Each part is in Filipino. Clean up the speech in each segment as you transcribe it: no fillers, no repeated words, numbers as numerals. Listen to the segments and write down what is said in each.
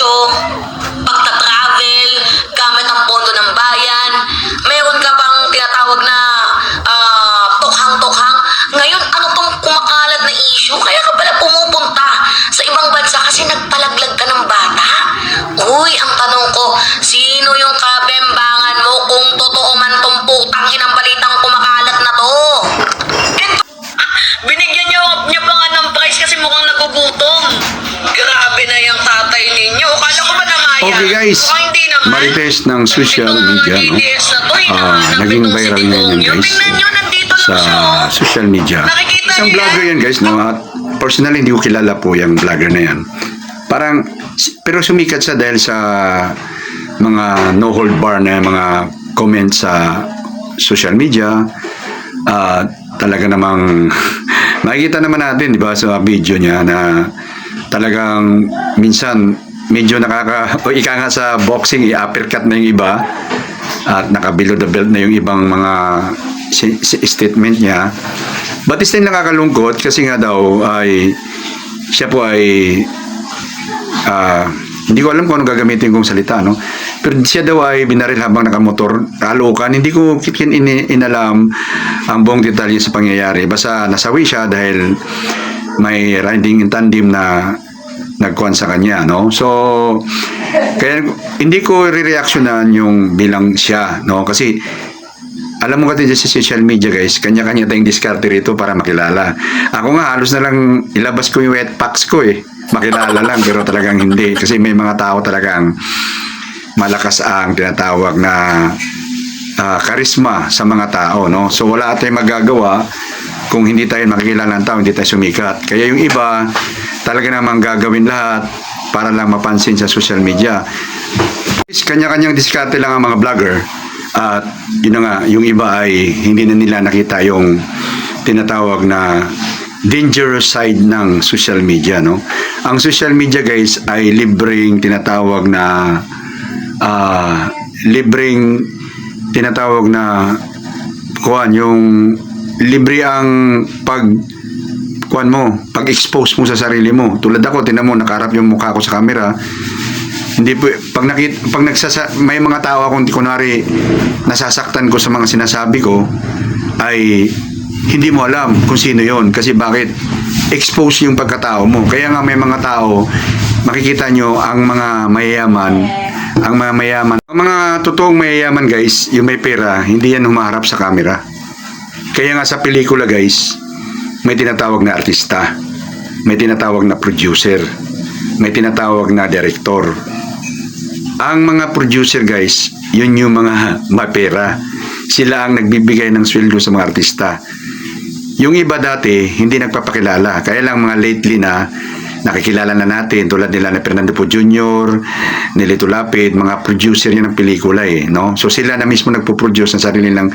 negosyo, pagta-travel, gamit ang pondo ng bayan. Meron ka bang tinatawag na tukhang-tukhang? Ngayon, ano tong kumakalat na issue? Kaya ka pala pumupunta sa ibang bansa kasi nagpalaglag ka ng bata? Uy, ang tanong ko, sino yung kabembangan mo kung totoo man tong putang inang balitang kumakalat na to? Binigyan niya pa nga ng price kasi mukhang nagugutom. Grabe na yung tatay ninyo. Akala ko ba naman yan? Okay guys, Mukhang hindi naman. marites ng social media, no? DDS na to, Naging viral na yan guys Tingnan nyo, nandito lang sa siya. social media. Nakikita Isang niyo vlogger yan guys, no? At personally hindi ko kilala po yung vlogger na yan. Parang, pero sumikat siya dahil sa mga no hold bar na mga comments sa social media. Talaga namang makikita naman natin, di ba, sa video niya na talagang minsan medyo o ika nga sa boxing, i-uppercut na yung iba at naka-below the belt na yung ibang mga statement niya. But still nakakalungkot kasi nga daw ay siya po ay hindi ko alam kung ano gagamitin kong salita, no? Pero siya daw ay binaril habang nakamotor, kalokan. Hindi ko inalam ang buong detalye sa pangyayari. Basta nasawi siya dahil may riding in tandem na nagkuhan sa kanya, no? So, kaya hindi ko re-reactionan yung bilang siya, no? Kasi alam mo kasi sa social media guys, kanya-kanya tayong diskarte rito para makilala. Ako nga, halos na lang ilabas ko yung wet packs ko eh. Makilala lang, pero talagang hindi. Kasi may mga tao talagang malakas ang tinatawag na karisma sa mga tao, no? So wala tayong magagawa kung hindi tayo makikilala ng tao, hindi tayo sumikat. Kaya yung iba, talaga namang gagawin lahat para lang mapansin sa social media. Kanya-kanyang diskarte lang ang mga vlogger. At yun na nga, yung iba ay hindi na nila nakita yung tinatawag na dangerous side ng social media, no? Ang social media guys ay libreng tinatawag na yung libre ang pag-expose mo sa sarili mo. Tulad ako, tinan mo, nakaharap yung mukha ko sa camera. Hindi po, may mga tao akong kunwari nasasaktan ko sa mga sinasabi ko, ay hindi mo alam kung sino yon kasi bakit expose yung pagkatao mo. Kaya nga may mga tao, makikita nyo ang mga mayayaman, ang mga totoong mayayaman guys, yung may pera, hindi yan humaharap sa camera. Kaya nga sa pelikula guys, may tinatawag na artista, may tinatawag na producer, may tinatawag na director. Ang mga producer guys, yun yung mga mapera. Sila ang nagbibigay ng sweldo sa mga artista. Yung iba dati, hindi nagpapakilala. Kaya lang mga lately na nakikilala na natin, tulad nila na Fernando Po Jr., Nelito Lapid, mga producer yan ng pelikula eh, no? So sila na mismo nagpo-produce ng sarili ng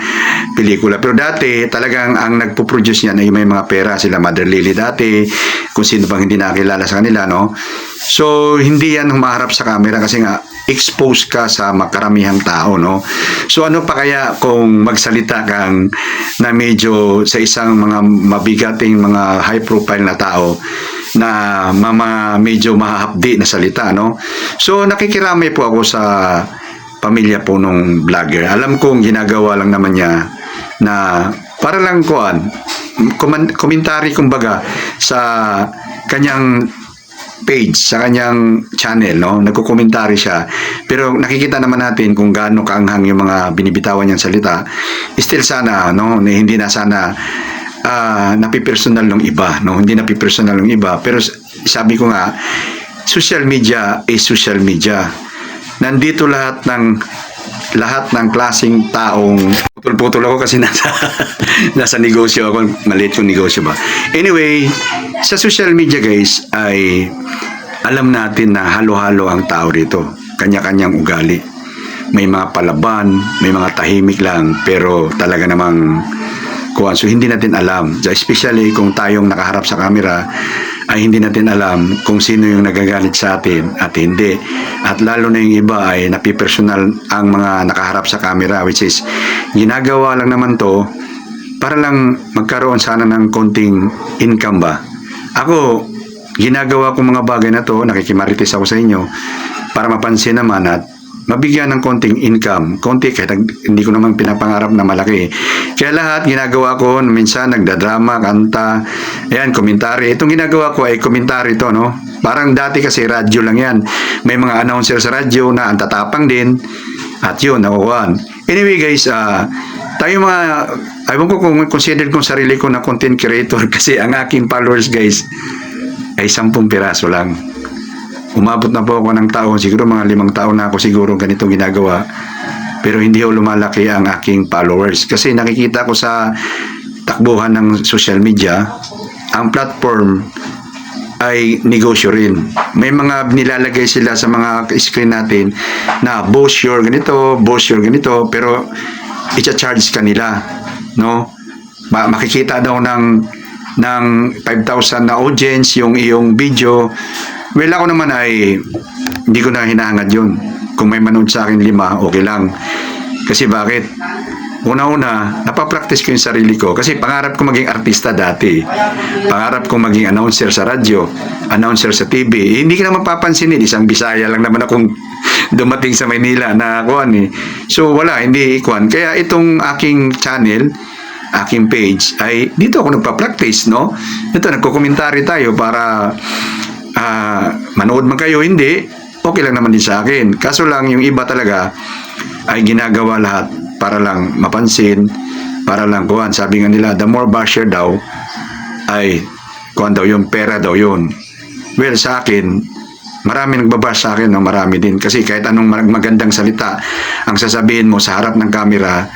pelikula. Pero dati, talagang ang nagpo-produce yan ay may mga pera. Sila Mother Lily dati, kung sino bang hindi nakakilala sa kanila, no? So hindi yan humaharap sa camera kasi nga expose ka sa makaramihang tao, no? So ano pa kaya kung magsalita kang na medyo sa isang mga mabigating mga high profile na tao na medyo mahahapdi na salita, no? So nakikiramay po ako sa pamilya po nung vlogger. Alam kong ginagawa lang naman niya na para lang komentary kumbaga sa kanyang page, sa kanyang channel, no? Nagko-komentary siya. Pero nakikita naman natin kung gaano kaanghang yung mga binibitawan niyang salita. Still sana, no? Hindi na sana napipersonal ng iba, no? Hindi napipersonal ng iba. Pero sabi ko nga, social media is social media. Nandito lahat ng klaseng taong putol-putol ako kasi nasa negosyo ako, maliit yung negosyo ba. Anyway, sa social media guys ay alam natin na halo-halo ang tao rito. Kanya-kanyang ugali. May mga palaban, may mga tahimik lang, pero talaga namang so hindi natin alam. Especially kung tayong nakaharap sa camera ay hindi natin alam kung sino yung nagagalit sa atin at hindi. At lalo na yung iba ay napipersonal ang mga nakaharap sa camera, which is ginagawa lang naman to para lang magkaroon sana ng konting income ba. Ako, ginagawa ko mga bagay na to, nakikimarites ako sa inyo para mapansin naman at mabigyan ng konting income, konti kahit hindi ko naman pinapangarap na malaki. Kaya lahat ginagawa ko, minsan nagdadrama, kanta, ayan, komentary. Itong ginagawa ko ay komentary to, no? Parang dati kasi radyo lang yan. May mga announcer sa radyo na ang tatapang din at yun, nakukuhan. Anyway guys, tayo mga, ayaw ko kung consider kong sarili ko na content creator kasi ang aking followers guys ay 10 piraso lang. Umabot na po ako ng taon, siguro mga 5 taon na ako siguro ganito ginagawa. Pero hindi ho lumalaki ang aking followers. Kasi nakikita ko sa takbuhan ng social media, ang platform ay negosyo rin. May mga nilalagay sila sa mga screen natin na boss your ganito, pero i-charge ka nila. No? Makikita daw ng 5,000 na audience yung iyong video. Well, ako naman ay hindi ko na hinahangad yun. Kung may manood sa akin 5, okay lang. Kasi bakit? Una-una, napapractice ko yung sarili ko. Kasi pangarap ko maging artista dati. Pangarap ko maging announcer sa radyo, announcer sa TV. Hindi ka na mapapansin isang Bisaya lang naman akong dumating sa Maynila na kuwan eh. So wala, hindi kuwan. Kaya itong aking channel, aking page, ay dito ako nagpa-practice, no? Ito, nagko-commentary tayo para manood man kayo, hindi, okay lang naman din sa akin. Kaso lang, yung iba talaga ay ginagawa lahat para lang mapansin, para lang kuhan. Sabi nga nila, the more basher daw, ay kuhan daw yun, pera daw yun. Well, sa akin, marami nagbabash sa akin, no? Marami din. Kasi kahit anong magandang salita ang sasabihin mo sa harap ng camera,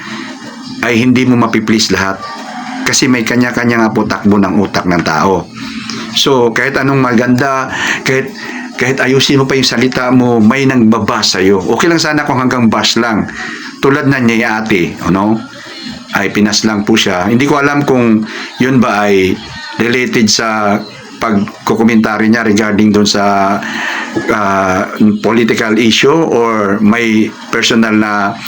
ay hindi mo mapiplease lahat. Kasi may kanya-kanya nga po takbo ng utak ng tao. So, kahit anong maganda, kahit ayusin mo pa yung salita mo, may nang babas sa'yo. Okay lang sana kung hanggang bash lang. Tulad na niya ate, ano? Ay pinas lang po siya. Hindi ko alam kung yun ba ay related sa pagkukomentary niya regarding doon sa political issue or may personal na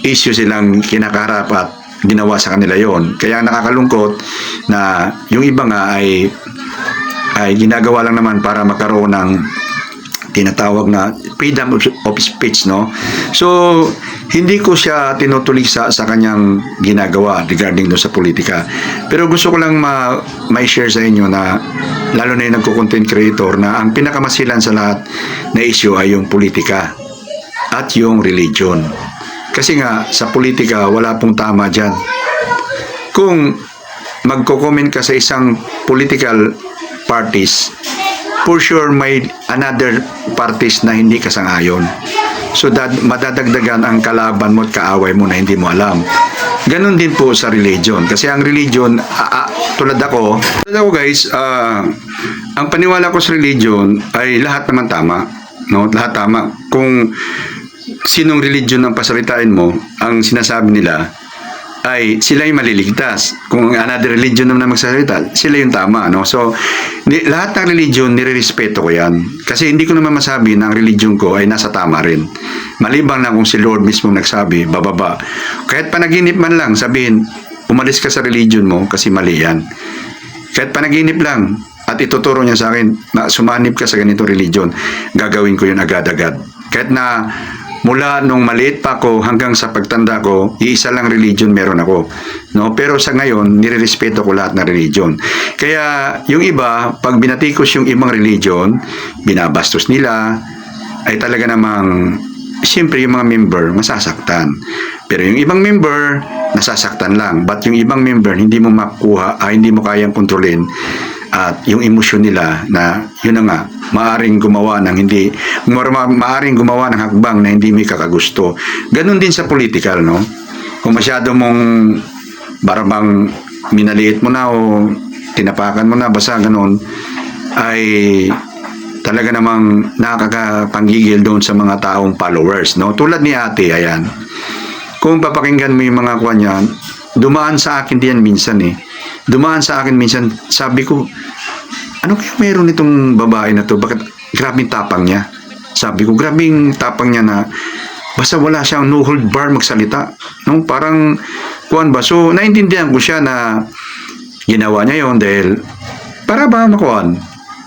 issue silang kinakarap at ginawa sa kanila yon. Kaya nakakalungkot na yung iba nga ay ginagawa lang naman para magkaroon ng tinatawag na freedom of speech, no? So, hindi ko siya tinutulig sa kanyang ginagawa regarding doon sa politika. Pero gusto ko lang may share sa inyo na lalo na yung nagko-content creator na ang pinakamasilan sa lahat na issue ay yung politika at yung religion. Kasi nga, sa politika, wala pong tama dyan. Kung magko-comment ka sa isang political parties, for sure may another parties na hindi kasang-ayon. So madadagdagan ang kalaban mo at kaaway mo na hindi mo alam. Ganon din po sa religion. Kasi ang religion, tulad ako guys, ang paniwala ko sa religion ay lahat naman tama. No? Lahat tama. Kung sinong religion ang pasalitain mo, ang sinasabi nila ay sila yung maliligtas. Kung another religion naman na magsasalita, sila yung tama, no? So, lahat ng religion, nire-respeto ko yan. Kasi hindi ko naman masabi na ang religion ko ay nasa tama rin. Maliban na kung si Lord mismo nagsabi, bababa. Kahit panaginip man lang, sabihin, umalis ka sa religion mo kasi mali yan. Kahit panaginip lang, at ituturo niya sa akin na sumanib ka sa ganito religion, gagawin ko yun agad-agad. Kahit na mula nung maliit pa ako hanggang sa pagtanda ko, iisa lang religion meron ako. No? Pero sa ngayon, nire-respeto ko lahat ng religion. Kaya yung iba, pag binatikos yung ibang religion, binabastos nila, ay talaga namang, siyempre yung mga member, masasaktan. Pero yung ibang member, nasasaktan lang. But yung ibang member, hindi mo makuha, hindi mo kayang kontrolin. At yung emosyon nila na yun na nga, maaring gumawa ng hakbang na hindi may kakagusto. Ganon din sa political, no? Kung masyado mong barabang minaliit mo na o tinapakan mo na, basta ganon, ay talaga namang nakakapanggigil doon sa mga taong followers, no? Tulad ni ate, ayan. Kung papakinggan mo yung mga kuha niya, dumaan sa akin diyan minsan eh. Dumaan sa akin minsan, sabi ko, ano kaya meron itong babae na to? Bakit grabing tapang niya? Sabi ko, grabing tapang niya na basta wala siyang no hold bar magsalita. No? Parang, kuhan ba? So, naintindihan ko siya na ginawa niya yon dahil para ba makuhan?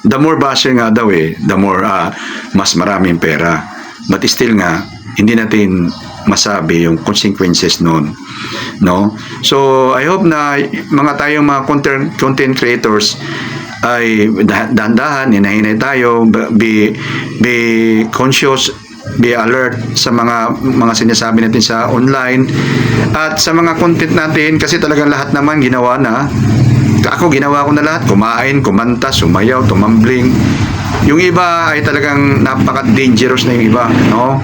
the more basher nga daw the more mas maraming pera. But still nga, hindi natin masabi yung consequences noon. No? So, I hope na tayong mga content creators ay dahan-dahan, hinahinay tayo, be conscious, be alert sa mga sinasabi natin sa online at sa mga content natin kasi talagang lahat naman ginawa na. Ako ginawa ko na lahat, kumain, kumanta, sumayaw, tumambling. Yung iba ay talagang napaka-dangerous na yung iba, no?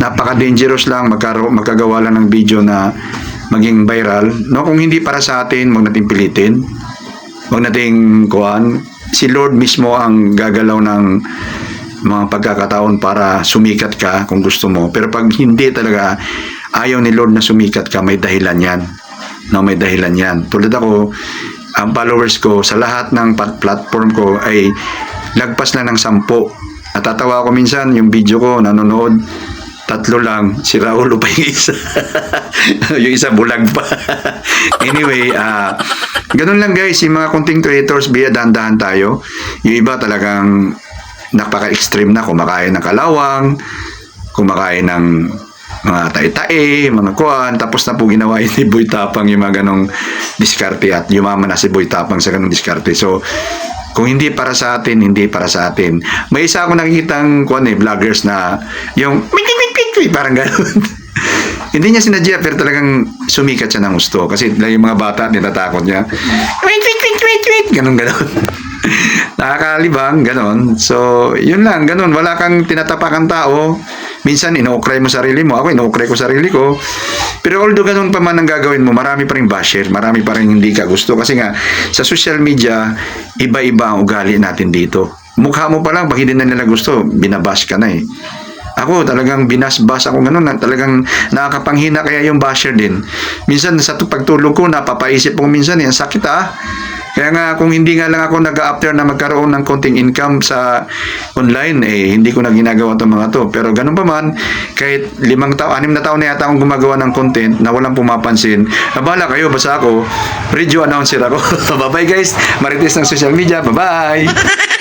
Napaka-dangerous lang magkagawa lang ng video na maging viral, no? Kung hindi para sa atin, wag nating pilitin. Wag nating kuhan. Si Lord mismo ang gagalaw ng mga pagkakataon para sumikat ka kung gusto mo. Pero pag hindi talaga ayaw ni Lord na sumikat ka, may dahilan yan. No, may dahilan yan. Tulad ako, ang followers ko sa lahat ng platform ko ay lagpas na ng 10. Natatawa ako minsan yung video ko, nanonood, 3 lang, si Raulo pa yung isa. Yung isa bulag pa. Anyway, ganun lang guys, yung mga content creators, dahan-dahan tayo. Yung iba talagang napaka-extreme na, kumakain ng kalawang, kumakain ng mga tae-tae, mga kuwan, tapos na po ginawa ni Boy Tapang yung mga ganong diskarte at yumaman na si Boy Tapang sa ganong diskarte. So, kung hindi para sa atin, hindi para sa atin. May isa ako nakikitang vloggers na yung parang gano'n. Hindi niya sinadya pero talagang sumikat siya ng gusto kasi yung mga bata natatakot niya. Wait, ganun. Nakakalibang, ganon. So, yun lang, ganon. Wala kang tinatapakan tao. Minsan, ino-cry mo sarili mo. Ako, ino-cry ko sarili ko. Pero although ganon pa man ang gagawin mo, marami pa rin basher. Marami pa rin hindi ka gusto. Kasi nga, sa social media, iba-iba ang ugali natin dito. Mukha mo pa lang, pag hindi na nila gusto, binabash ka na eh. Ako, talagang binasbas ako ganon. Talagang nakakapanghina kaya yung basher din. Minsan, sa pagtulog ko, napapaisip ko minsan, ang sakit Kaya nga, kung hindi nga lang ako nag-after na magkaroon ng konting income sa online, hindi ko na ginagawa itong mga to. Pero ganun pa man, kahit 6 na taon na yata akong gumagawa ng content na walang pumapansin, nabala kayo, basta ako, radio announcer ako. Bye-bye guys, marites ng social media, bye-bye!